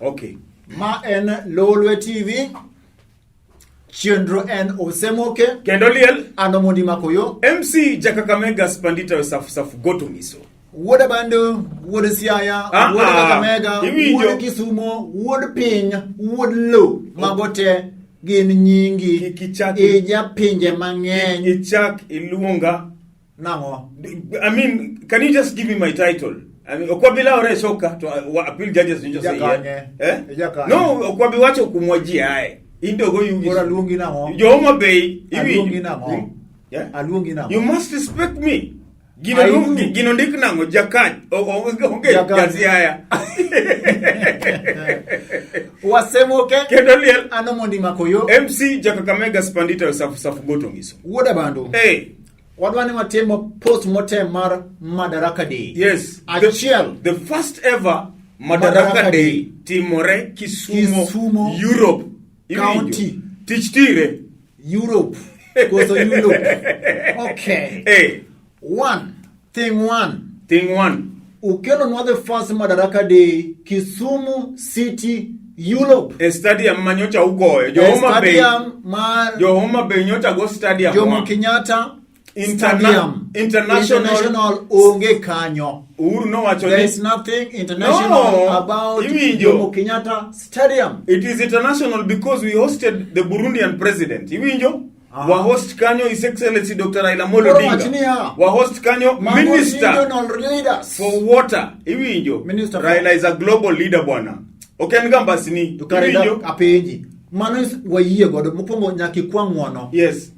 Okay. Ma en Lolwe TV. Chendro en Osemoke. Kendoliel. Anomondi Makoyo. MC Jakakamega Spandita Safu Goto Miso. Woda Bando, Woda Siaya, Woda Kakamega, Woda Kisumo, Woda Ping, Woda Lo, Magote, Gin Nyingi, Eja Pinje Mange, Ichak Ilunga. Nango. I mean, can you just give me my title? I mean, Okwabila ore soka to appeal judges you just say yeah. No, Okwabi wacho kumwajia hai. Indo go you. Ora lungi nango. Joma Bay, Alungi nango. Yeah. Alungi nango. You must respect me. Gino ndik nango jakaj. Okay, kazi haya. Wasemoke. Kendoliel. Anomondi Makoyo. MC Jakakamega Spandita Safu Goto Miso. Woda Bando. Hey. Wadwani matemo post-mortem mar Madaraka Day. Yes. Achiel. The first ever Madaraka Day. Timore, Kisumo, Europe. County. Tichtire. Europe. Koso Europe. Okay. Hey. Thing one. Ukelo no the first Madaraka Day. Kisumu City, Europe. A stadium manyocha ugoe. Johoma Bay nyocha go stadium. Jomo Kenyatta. International onge kanyo. There is nothing international about Jomo Kenyatta Stadium. It is international because we hosted the Burundian president. Iwinjo? Wa host kanyo His Excellency Dr. Raila Amolo Odinga. Wa host kanyo Minister for Water. Iwinjo? Raila is a global leader bwana. Okenigamba sini. Iwinjo? Apeji. Mano wayiye godo mupongo nyaki kwa ngwono. Yes.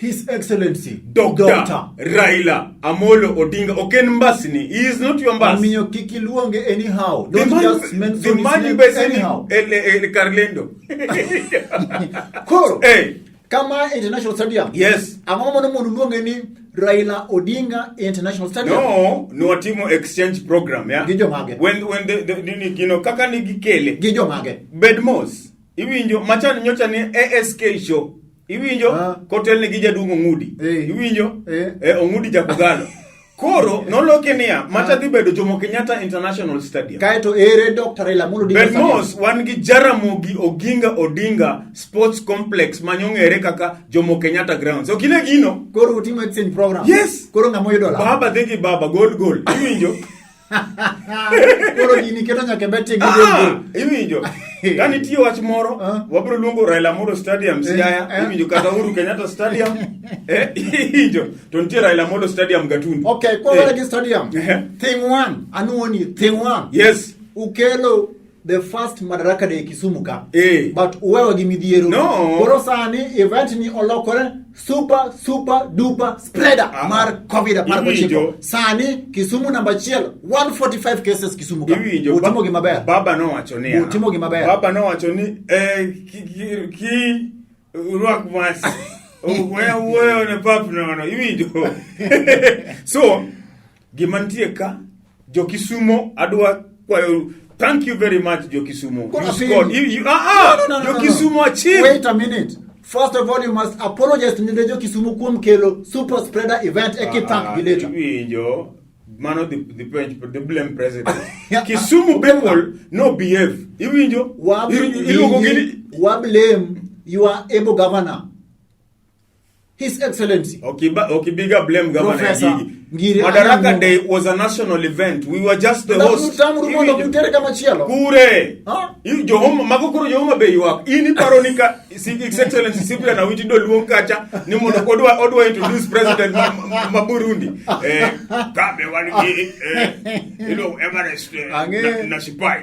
His Excellency Dr. Raila Amolo Odinga. Okenmbasini. He is not your mbas. Aminyo kiki luonge anyhow. Don't just mention his name anyhow. Carlendo. Koro. Hey. Kama International Stadium. Yes. Amomo no luonge ni Raila Odinga International Stadium. No atimo exchange program, yeah. Gijo mage. When the kaka ni gikele. Gijo mage. Bedmos. Iwinjo machani nyocha ni ASK show. Iwinjo kotel ne gija dungo ngudi. Iwinjo ongudi jakugalo. Koro noloke niya macha dhi bedo Jomo Kenyatta International Stadium. Kaeto ere Dr. Raila Amolo Odinga. Bedmos wan gi Jaramogi Oginga Odinga Sports Complex manyongere kaka Jomo Kenyatta Grounds. Okine gino. Koro utimo exchange program. Yes. Koro ngamoyo dola. Baba dhigi baba goal. Iwinjo. Koro gini keto nyake beti gidego. Iwinjo. Kani tiyo wach moro, wabro luongo Raila Amolo Stadium siaya, iwinjo kata Uhuru Kenyatta Stadium. Iwinjo. To nitie Raila Amolo Stadium Gatundu. Okay, kwa wala stadium. Thing one, anuoni thing one. Yes. Ukelo the first Madaraka Day Kisumu ka. But uwewa gimidhiero. No. Koro sani event ni olokore super duper spreader mar COVID-19. Sani Kisumu number 145 cases Kisumu ka. Utimo gimaber. Baba no wachonia. Utimo gimaber. Baba no wachoni ki rock mas. Uwe ne pap no. Iwinjo. So gimantie ka jo Kisumu adwa kwa thank you very much, Jokisumo. You scored. Jokisumo achieved. Wait a minute. First of all, you must apologize to the Jokisumo Kelo super spreader event. Thank you later. Man of the blame president. Kisumu people no behave. You blame your able governor. His Excellency. Okay, bigger blame Governor Professor Ngiri. Madaraka Day was a national event. We were just the host. Kure. Johoma magokoro Johoma Bay yuak. Ini paronika His Excellency Cyprian na witi do luonkacha ni mono odwa introduce President Maburundi. Kabe wali Everest na Sipai.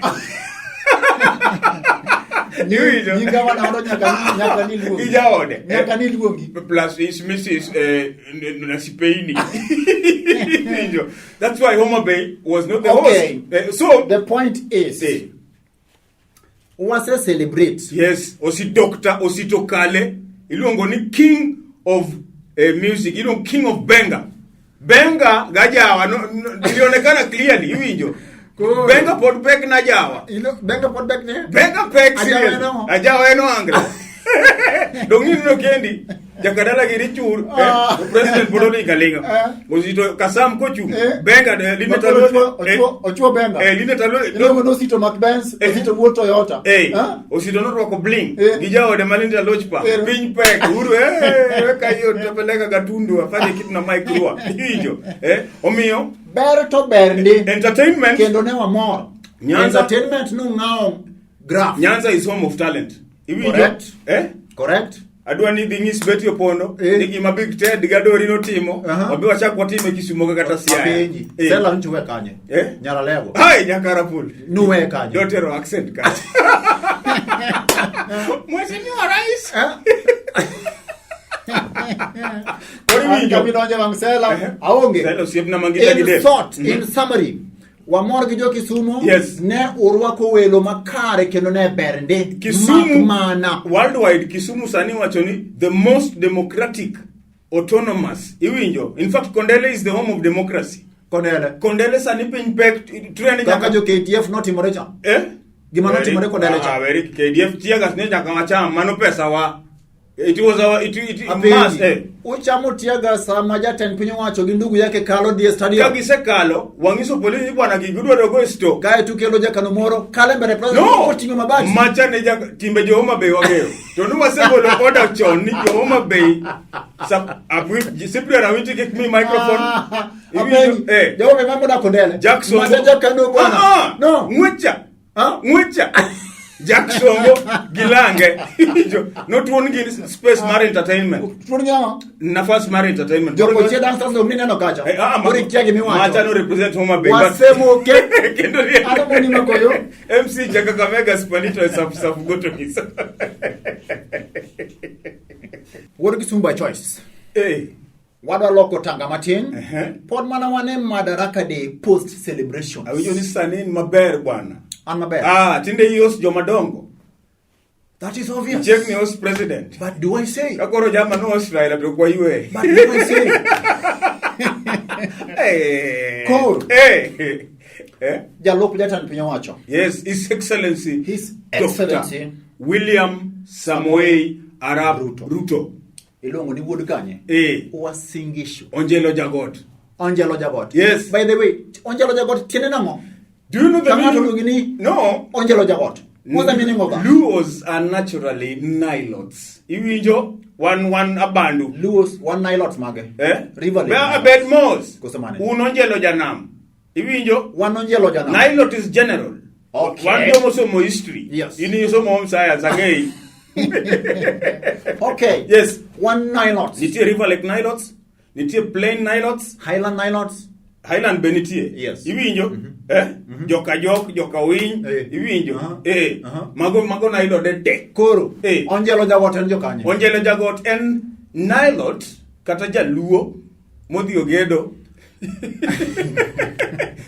Nyinga wana ndo nyaka niluongi. Ijaode. Nyaka niluongi. Plus is Mrs. Nasipeini. That's why Homa Bay was not the host. So the point is, was a celebrate. Yes, Ositokale. Ilongo ni king of music. King of Benga. Benga gajawa ilionekana clearly. Iwinjo. Benga podback na jawa. Benga podback ne? Benga pek serious. Ajawa eno angra. Dongi no kendi. jakadala gi richur president bodoni galinga osito kasam kochu benga line talo ochuo benga line talo no sito Mercedes osito wuo Toyota osito no roko bling gi jaode malinda lochpa piny pek uru kayo tapeleka gatundu afanye kitu na micro hiyo omiyo ber to ber ndi entertainment kendo ne wamor entertainment no ngao graph Nyanza is home of talent correct correct adwa ni dhingis beti opondo nigi mabig ted gadori no timo obi wachakwa time Kisumo kata Siaya sela nchuwe kanye nyara lego hai nyakarapul nuwe kanye dotero accent kanye Mheshimiwa Rais in summary wamor gi jo Kisumo ne urwako welo makare kendo ne bernde Kisumu mana worldwide Kisumu sani wacho ni the most democratic autonomous iwinjo in fact Kondele is the home of democracy Kondele sani piny pek trend kaka jo KDF not imorecha gima not imore Kondele cha very KDF tiagas ne jaka wacha mano pesa wa it was our it must uchamo tiaga sama jaten pinyo wacho gi ndugu yake kalo die stadium kagise kalo wangiso polisi bwana gigudwa dogo sto kae tukelo jakano moro kale mbere president otingo mabati macha ne timbe jo Homa Bay wageyo to nu wasebolo order chon ni jo Homa Bay abu simply na witi give me microphone jo me mambo da Kondele Jackson maja kano bwana no ngwecha Jackson gilange no tuon gi space mar entertainment tuon ga nafas mar entertainment jo ko che dancers no mine no kacha ori kiage mi wacho macha no represent Homa Bay wasemo ke kendo ni ana moni makoyo MC Kakamega Spanito safu goto hisa word Kisumu by choice wada loko tanga matin pod mana wane Madaraka Day post celebration awijo ni sanin maber bwana tinde yos jomadongo that is obvious check ni host president but do I say kakoro jama no Australia to kwa yue but do I say cool jalop jatan pinyo wacho yes his excellency Dr. William Samoei Arap Ruto ilongo ni wuod kanye wasingisho Onjelo Jagot yes by the way Onjelo Jagot tiene namo do you know the meaning? No Onjelo Jagot what's the meaning of that? Luos are naturally Nilots iwinjo one abandu Luos one Nilots mage river where a bed most kusamane Onjelo Janam iwinjo one Onjelo Janam Nilot is general one jomo history yes ini somo home science again okay yes one Nilots nitie river lake Nilots nitie plain Nilots highland Nilots Highland benitie yes iwinjo joka winy iwinjo mago Nilot de koro Onjelo Jagot en jokanye Onjelo Jagot en Nilot kata jaluo modhi ogedo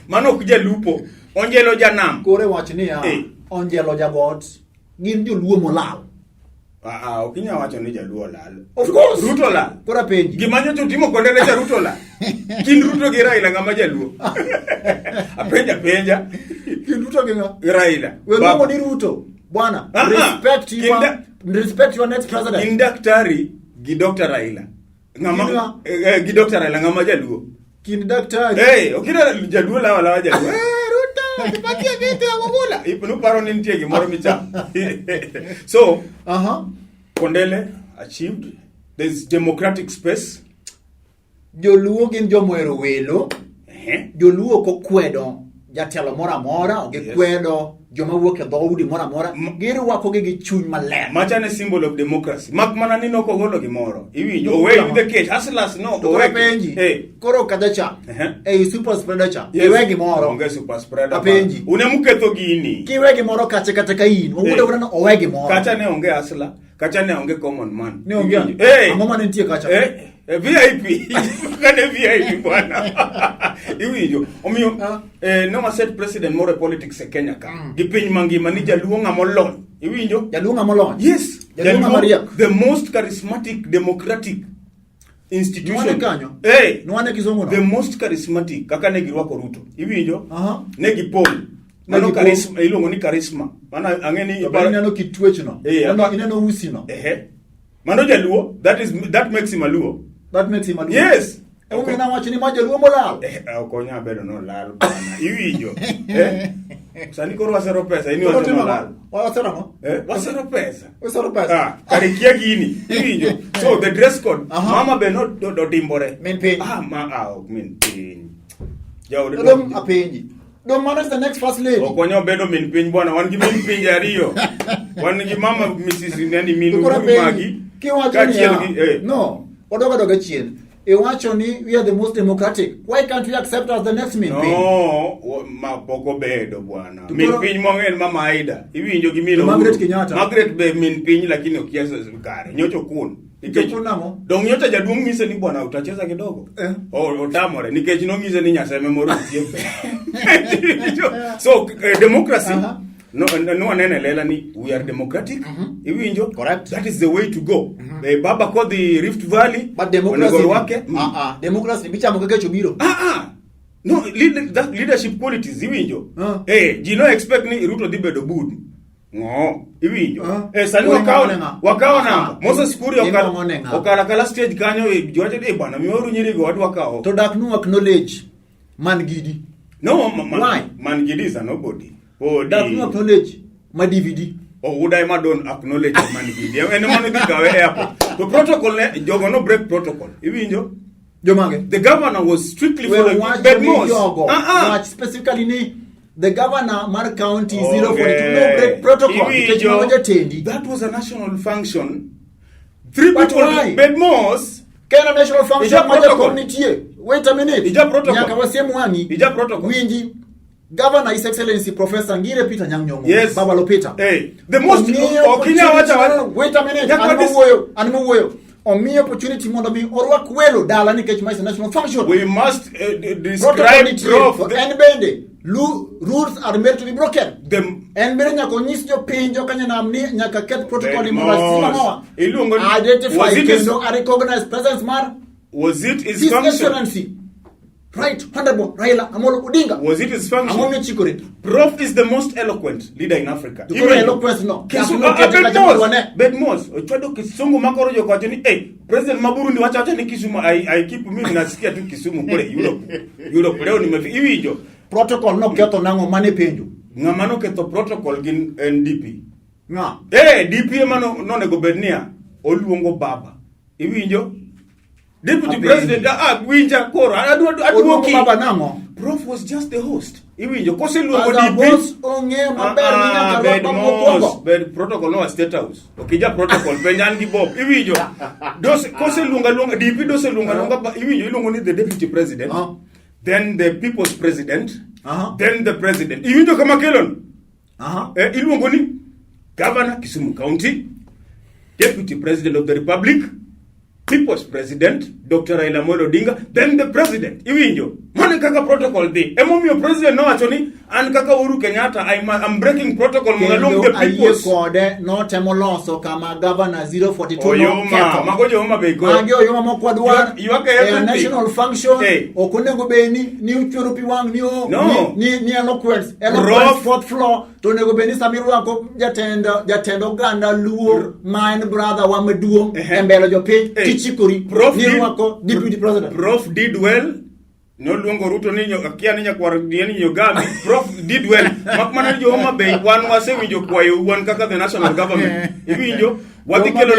mano ok jalupo Onjelo Janam kore wach ni Onjelo Jagot gin joluo molal okinya wacho ni jaluo lal of course Ruto lal kora penji gimanyo to timo Kondele cha Ruto lal kin Ruto gi Raila ngama jaluo apenja kin Ruto gi Raila we ngo ni Ruto bwana respect your next president kin daktari gi Dr. Raila ngama gi Dr. Raila ngama jaluo kin daktari okira jaluo la wala jaluo Ruto tipatie vitu ya kukula ipunu paro ni ntie gimoro micha so Kondele achieved there's democratic space joluo gin jomoero welo joluo ko kwedo jatelo mora mora oge kwedo joma wuok e dhoudi mora mora giri wako gi chuny maler macha ne symbol of democracy mak mana ni noko golo gimoro iwinjo away with the case hustlers no away penji koro kadacha super spreader cha iwe gimoro onge super spreader penji unemuketho gini kiwe gimoro kache kata kain owuda una owe gimoro kacha ne onge hustler kacha ne onge common man ne onge amoma nentie kacha VIP kane VIP bwana iwinjo omiyo no ma set president more politics e Kenya ka gi piny mangima ni jaluo ng'amolony iwinjo jaluo ng'amolony yes jaluo Maria the most charismatic democratic institution nwane kizungu the most charismatic kaka ne girwako Ruto iwinjo ne gipol mano charisma ilongo ni charisma mana angeni ineno kitwechno ineno usino Mano jaluo, that makes him a luo. That makes him a luo. Yes. Okay. Na wacho ni ma jaluo molal. Okonya bedo no lal bana. Iwinjo. Sani koro wasero pesa, ini wacho no lal. Wasero mo? Wasero pesa. Wasero pesa. Karikia gini. Iwinjo. So the dress code, mama be no do timbore. Min piny. Min piny. Jawde dom apenji. Dom mano is the next first lady. Okonyo bedo min piny bwana, wan gi min piny ariyo. Wan gi mama Mrs. Nani Minu Magi. Ki wacho ni no, odoga chien. E wacho ni we are the most democratic. Why can't we accept as the next min piny? No, ma poko bedo bwana. Min piny mongen mama Aida. Iwinjo gi Milo. Margaret Kenyatta. Margaret be min piny lakini okiasa kare. Nyocho kun. Nikech namo? Dong nyocha jaduong mise ni bwana utacheza kidogo. Otamore nikech no mise ni nyaseme moro tiepe. So democracy. No anene lela ni we are democratic. Iwinjo? Correct. That is the way to go. Baba called the Rift Valley. But democracy. Democracy bichamo keke chubiro. No, that leadership qualities iwinjo. Jino expect ni Ruto dhi bedo bud. No, iwinjo. Sani wakawa namba. Moses Kuria okala kala stage kanyo joje bana miwaru nyiri go adwa kao. To dak no acknowledge Mangidi. No, why? Mangidi is a nobody. Dak no acknowledge ma DVD. Would I don't acknowledge Mangidi? And money the airport. The protocol jogo no break protocol. Iwinjo. The governor was strictly following Bedmos. Specifically the governor Mar County 042 no break protocol. That was a national function. 3 people Bedmos can a national function community. Wait a minute. Ija protocol. Nyaka wasemu wangi. Ija protocol. Winji Governor His Excellency Professor Ngire Peter Nyang'nyong'o. Yes. Baba Lopita. The most Okinya wacha. Wait a minute. Animuwoyo. On me opportunity mondo mi orwak welo dala nikech my national function. We must describe Prof. Bende rules are made to be broken. And bende nyako nyis jo pinjo kanya namni nyaka ket protocol ni mwa. Identify kendo recognize presence mar. Was it his His function? Excellency Right Honorable Raila Amolo Odinga. Was it his function? Amolo Chikore. Prof is the most eloquent leader in Africa. Eloquence no. Bedmos. Ochwado Kisungu makoro jo kwa joni. President Maburundi wacha ni Kisumu. I keep mimi nasikia tu Kisumu kule Europe. Leo nimefika hiyo. Protocol no keto nango mane penjo. Ngamano keto protocol gin NDP. Nga. DP mano no nego bednia. Oluongo baba. Iwinjo? Deputy President winja koro adwoki baba nango. Prof was just the host. Iwinjo kose luongo DP. Boss onge maber minya kalwa mokwongo. Bed protocol no State House. Okija protocol penjan gi Bob. Iwinjo. Kose luonga DP dose luonga iwinjo iluongo ni the Deputy President. Then the People's President. Then the President. Iwinjo kama kelon. Iluongo ni Governor Kisumu County, Deputy President of the Republic, People's President, Dr. Raila Amolo Odinga, then the President. Iwinjo. Mane kaka protocol di. Emomio President no achoni, and kaka Uhuru Kenyatta, I'm breaking protocol along the peoples. Kode no temoloso kama Governor 042 Oyoma, magojo homa beko. Magyo yoma mokwadwa. Yuaka national function. Okunego beni ni uchuru piwang ni eloquence. Eloquence fourth floor. Tonego beni samiru wako jatendo ganda luo mine brother wa meduo embele jope tichikuri. Ni wako Deputy President. Prof did well. No luongo Ruto ninyo akia ninya kwar dieni nyogami. Prof did well. Makmana jo homa bay wan wase winjo kwayo wan kaka the national government. Iwinjo wadikelo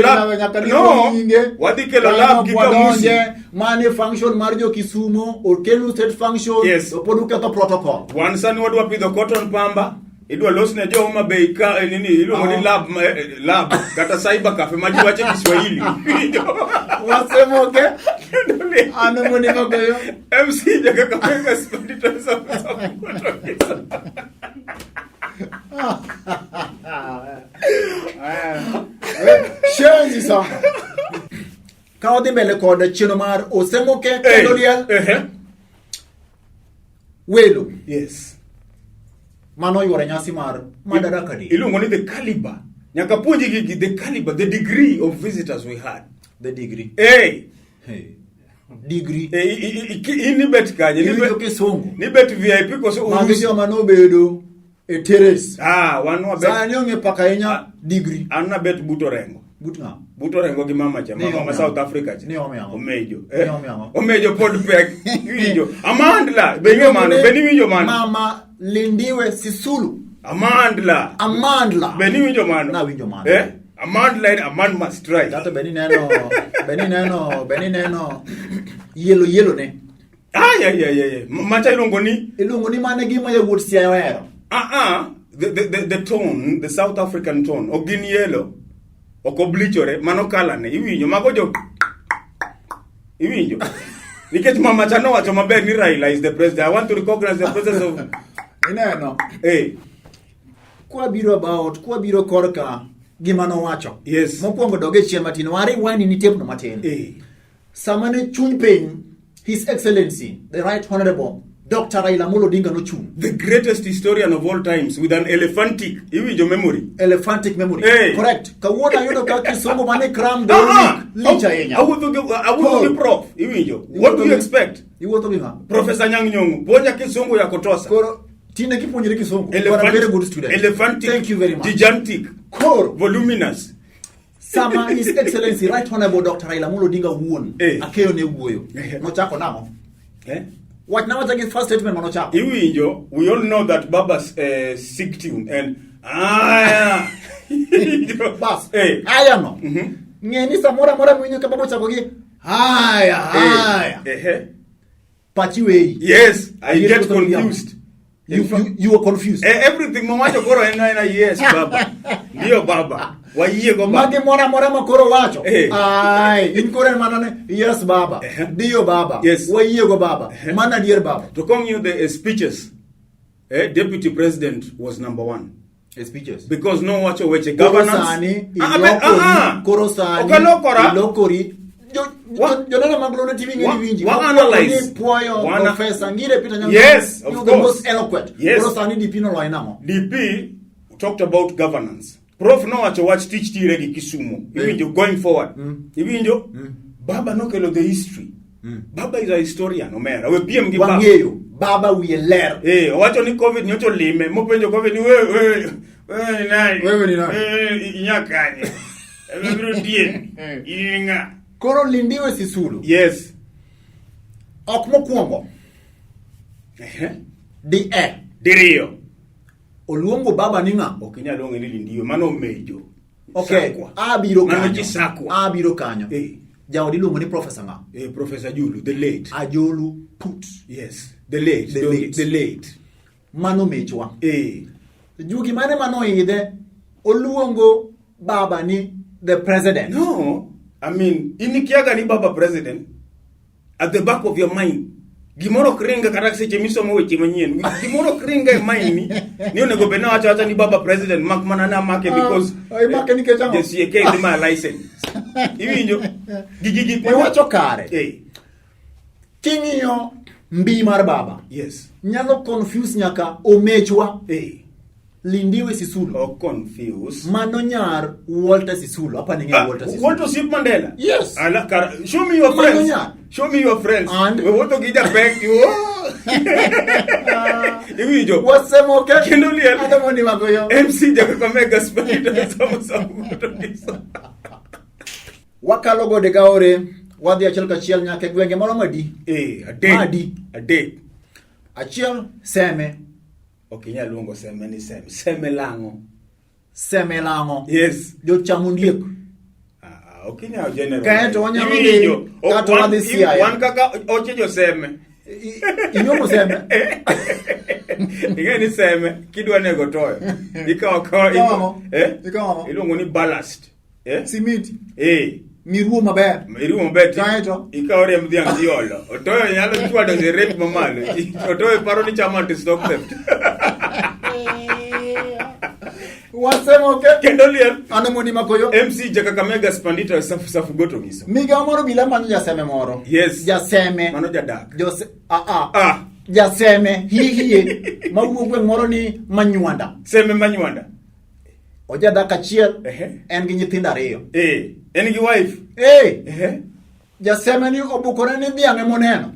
lab gikamusi mane function marjo Kisumo or Kenu state function. Yes. Opoduka to protocol. Wan sani wadwa pidho cotton pamba. Idwa losne jo homa bay ka nini iluongo ni lab kata cyber cafe maji wache Kiswahili. Wasemoke anomoni magoyo MC jaga kapeka spendito sa Shenzi sana Kaodi mbele kode chinomar osemoke kendoliel Welo. Yes. Mano yore nyasi mar madaraka di. Ilungo ni the caliber. Nyaka puonji gi the caliber, the degree of visitors we had. The degree. Degree. Ini bet kanye. Ni bet Ni bet VIP koso Magijo manobedo. e terrace. Wanwa bet. Sani onge paka inya degree. Anna bet buto rengo. Buto rengo gi mama cha. Mama South Africa cha. Ni omiango. Omejo. Omiango. Omejo pod pek. Winjo. Amandla. Benyo mano. Beni winjo mano. Mama Lindiwe Sisulu. Amandla. Beni winjo mano. Na winjo mano. Amandla and a man must try. Kata beni neno. Yellow ne. Yeah. Macha ilongo ni mane gima ya wood siya yoero. The tone, the South African tone, ogin yellow, okoblichore, mano kala ne, iwinjo, mago jo, iwinjo. Nikech mama chano wacho maber ni Raila is the president. I want to recognize the presence of... Ineno. Kwa biro korka gima no wacho. Yes. Mokwongo doge chien matin, wari wani ni tep no matin. Samane chuny piny, His Excellency, the Right Honorable Dr. Raila Amolo Odinga no chung. The greatest historian of all times with an elephantic memory. Correct. Kawona yodo ka kisomo mane kram do licha yenya. I would be prof. What do you expect? Professor Nyang' Nyong'o. Bonya kisongo ya kotosa. Koro tine kiponjire kisongo. You are a very good student. Elephantic. Thank you very much. Gigantic. Koro. Voluminous. Sama His Excellency Right Honorable Dr. Raila Amolo Odinga wuon. Akeyo ne wuoyo. No chako namo. What now was against first statement mano chako? Iwinjo, we all know that Baba's sick tune and Bas. Aya no. Ngeni samora mwinyo ka babo chako gi. Aya. Pachiwe. Yes, I get confused. You were confused. Everything mamacho koro ena yes baba. Ndio baba. Waiye go baba. Magi mora makoro wacho. In kore manane yes baba. Ndio baba. Yes. Waiye go baba. Mana dear baba. To come you the speeches. Deputy President was number 1. Speeches. Because no wacho weche governance. Korosani. Ilokori. Jonana Maglone TV ngeni winji. Analyze. Professor Ngire Peter Nyang'o. Yes, of course. The most eloquent. Yes. Korosani DP no loinamo. DP talked about governance. Prof no wacho watch teach ti regi Kisumu. Iwinjo going forward. Iwinjo. Baba no kelo the history. Baba is a historian omera. We PM gi baba. Baba we ler. Wacho ni COVID nyocho lime. Mopenjo COVID ni wewe ni nani? Inyakanye. Ebiro dien. Inga. Koro Lindiwe Sisulu. Yes. Ok mokwongo. Dirio. Oluongo baba ninga. Okinyalo luongo ni Lindiwe, mano mejo. Okay. Abiro kanyo. Mano chisakwa. Abiro kanyo. Jaodi luongo ni Professor nga. Professor Julu, the late. Ajolu Put. Yes. The late. Mano mechwa. Jugi mane mano ide. Oluongo baba ni the president. No. I mean, inikiaga ni baba president at the back of your mind. Gimoro kringa kata seche misomo weche manyien. Gimoro kringa e mind ni onego bena wacha ni baba president mak manana make because make ni kechango. Yes, ye ke my license. Iwinjo. Gigi wacho kare. Kingiyo mbi mar baba. Yes. Nyalo confuse nyaka omechwa. Lindiwe Sisulu. Confused. Mano nyar Walter Sisulu. Apa ninge Walter Sisulu. Walter Sip Mandela. Yes. Show me your friends. Show me your friends. And we want to get a back you. Iwijo. Wasemo ke? Kindoliel. Adamoni magoyo. MC Jakakamega Spirit some. Wakalo go de gaore. Wadi achiel kachiel nyake gwenge moro madi. A day. Achiel seme. Okinya luongo seme ni seme lango. Yes. Jo chamundiek. Okinya general. Kaeto wanyalo ngeyo. Kato wadhi siaya. Wan kaka oche jo seme. Inyomo seme. Ingeni seme kidwa nego toyo. Ikawo. Iluongo ni ballast. Simiti. Miruo maber. Kaeto. Ikawo rem dhiang' diolo. Otoyo nyalo chwado je rate mamalo. Otoyo paro ni chama to stop theft. Wasemo ke? Kendoliel. Anomoni makoyo. MC Jakakamega Spandita safu goto giso. Miga moro bila manyo jaseme moro. Yes. Jaseme. Mano jadak. Jaseme. Hihiye. Mawuogwe moro ni Manywanda. Seme Manywanda. Ojadak achiel. En gi nyithindo ariyo. En gi wife. Jaseme ni obukore ni dhiang'e moneno.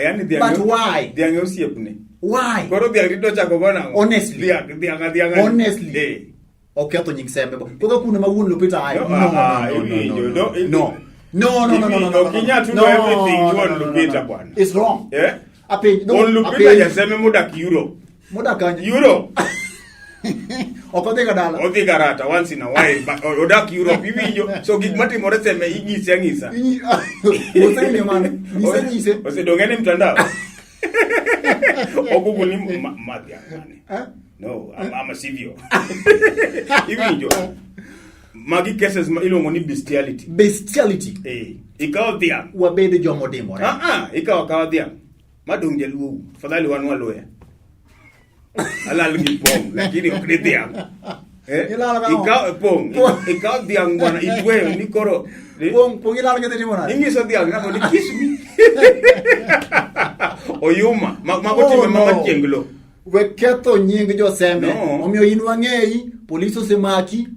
Yani dhiang'e. But why? Dhiang'e osiepne. Why? Koro dhiang' rito chako gona. Honestly. Dhiang'. Honestly. Okay, to nying sembe. Koko kuna mawun lupita ai. No. Okinya tu everything John Lupita bwana. It's wrong. Yeah. On Lupita ya seme muda ki Euro. Muda kanye. Euro. Okodega dala. Odhiga rata once in a while but odak Europe iwinjo. So gik matimore seme ing'isa. Useni man. Nise. Osedongene mtandao. Google ni madhia mane. No, I'm a civil. Iwinjo. Magi cases ilongo ni bestiality. Ikaw dhiang'. Wabede jomo dimo. Ikaw dhiang'. Madong jaluo. Fadhali wan waloya. Alal gi pong lakini ok ni dhiang'. Ikaw dhiang' bwana itweyo ni koro. Pong ilal gi dimo na. Ingiso dhiang' nako ni kiss me. Oyuma. Magotime mama chienglo. Weketho nying jo sembe. Omiyo in wang'eyi police osemaki.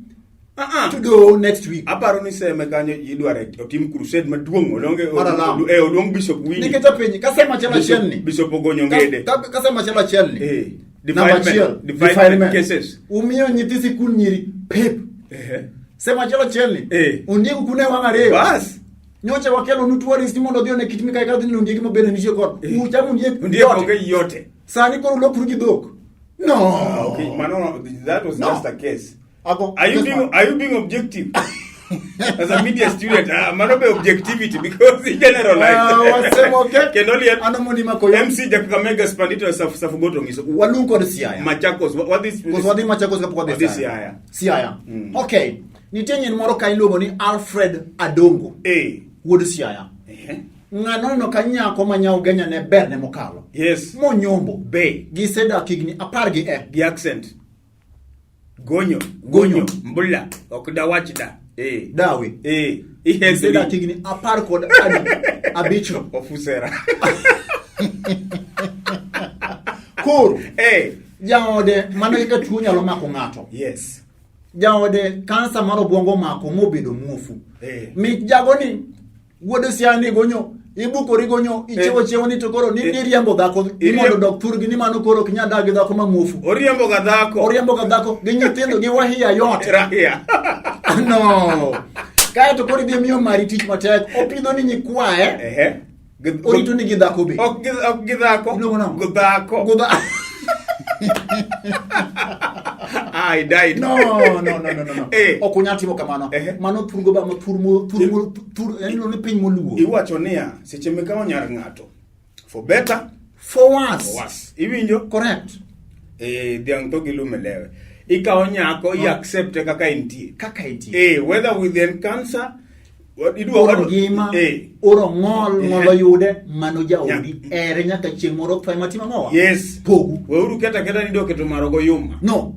To go next week. Aparo ni seme kanyo idware otim crusade maduong' odong Bishop Winnie. Niketa penyi kasema chela chelni. Bishop Ogonyo Ngede. Kasema chela chelni. Defilement cases. Umiyo nyithi sikul nyiri pep. Sema chela chelni. Ondiego kune wang'are. Bas. Nyoche wakelo nutuarist mondo dhione kitimi kai kadhi nondiegi mabene nitie kod. Uchamu ndiye yote. Sani koro lokuru gi dhok. No. Okay, mano, that was just a case. Are you being objective? As a media student, mano be objectivity because he generalized. Can only MC Jakamega Spandito Safugoto ngiso. Walunko de Siaya. Machakos. What this? Because what Machakos kapoko de Siaya. Okay. Nitenye moro kailogo ni Alfred Adongo. Wood Siaya. Ngano no kanya ko manyao genya ne berne mokalo. Yes. Mo nyombo be giseda kigni apargi gi accent. Gonyo mbula okuda wachida dawe giseda kigni apar kod adi abicho ofusera kur jaode mano ika tuo nyalo mako ngato. Yes. Jaode kansa maro bongo mako mobedo muofu. Mi jagoni wodo siani gonyo ibukori gonyo ichewo ni to koro ni riembo dhako imondo doktor gi ni mano koro kinya dagi dhako mamuofu. Oriembo ga dhako gi nyithindo gi wahia yote. No. Kae to koro bi miyo mari tich matek opidho ni nyikwae. Orito ni gi dhako be. Ok gi dhako. Godhako. I died. No. Okunyatimo kamano. Mano turgo ba eno ni piny moluo. Iwacho niya seche mekawo nyar ng'ato. For better, for worse. Iwinjo? Correct. Dhiang' to gilumelewe. Ikawo nyako accept kaka intie. Whether with cancer oro gima oro ng'olo yude mano jaodi ere nyaka chieng' moro fai matima ngowa. Yes. Pogu. Weuru keta ni doketo marogo yuma. No.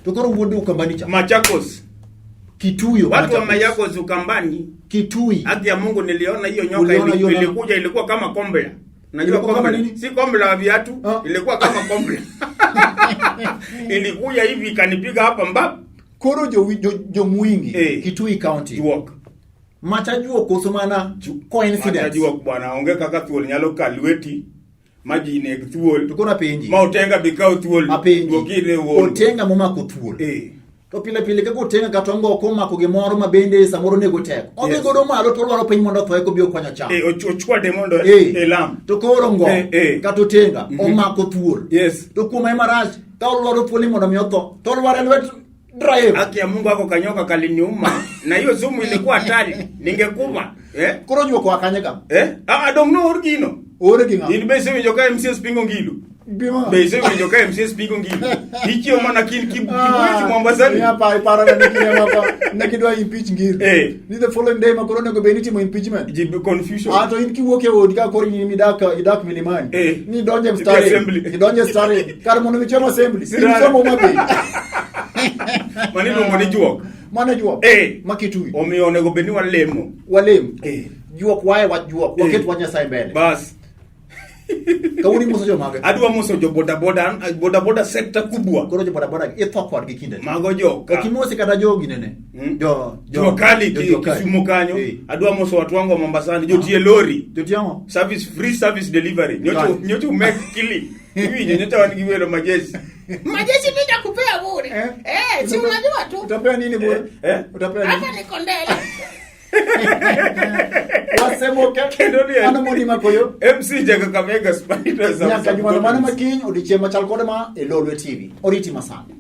To koro wuode Ukambani cha. Machakos. Kituyo. Watu wa Machakos Ukambani. Kitui. Haki ya Mungu niliona hiyo nyoka ilikuwa kama kombla. Unajua kombla? Si kombla wa viatu, ilikuwa kama kombla. Ilikuja hivi ikanipiga hapa mbap. Koro jo mwingi. Kitui County. Juok. Machajuo kusumana coincidence. Machajuo bwana onge kaka thuol nyalo kalweti maji ne thuol tukona penji ma otenga bikao thuol duokire won otenga momako thuol to pile ka gotenga katongo ko mako gimoro mabende samoro nego tek onge godo malo to dwaro piny mondo thoe ko bio konyo cham ochwade mondo lam to koro ngo katotenga omako thuol yes to kuma marach ka dwaro thuol mondo mi otho to dwaro lwet drive. Haki ya Mungu wako kanyoka kaliniuma na hiyo sumu ilikuwa hatari ningekufa koro nyuko akanyeka I don't know origino in base we joka MCS pingo ngilu base we joka MCS pingo ngilu hicho mana kibwezi Mombasani hapa para na nikine hapa na kidwa impeach ngilu ni the following day makorone go beniti mo impeachment jibe confusion ato in kiwoke odika kori ni idak milimani ni donje stare kar mono michoma assembly si somo mabe maneno ngoni juok makitui omiyo onego beni walemo juok wae wajuok waket wanya sai mbele bas kauni muso jo maga adwa muso jo boda sector kubwa koro jo boda ithokwa gi kinde mago jo okimosi kada jo ginene jo kali kisumo kanyo adwa muso watu wangu Mombasani jo tie lori jo tiamo free service delivery nyoto make killing Iwinjo nyota wan giwelo majeshi. Majeshi nitakupea bure. Si unajua tu. Utapea nini bure? Utapea nini? Hapa ni kondela. Wasemoke. Ano moni makoyo. MC Jaga Kamega Spider. Nyaka jumano mana makin odichie machal kodema elolwe TV. Oriti masani.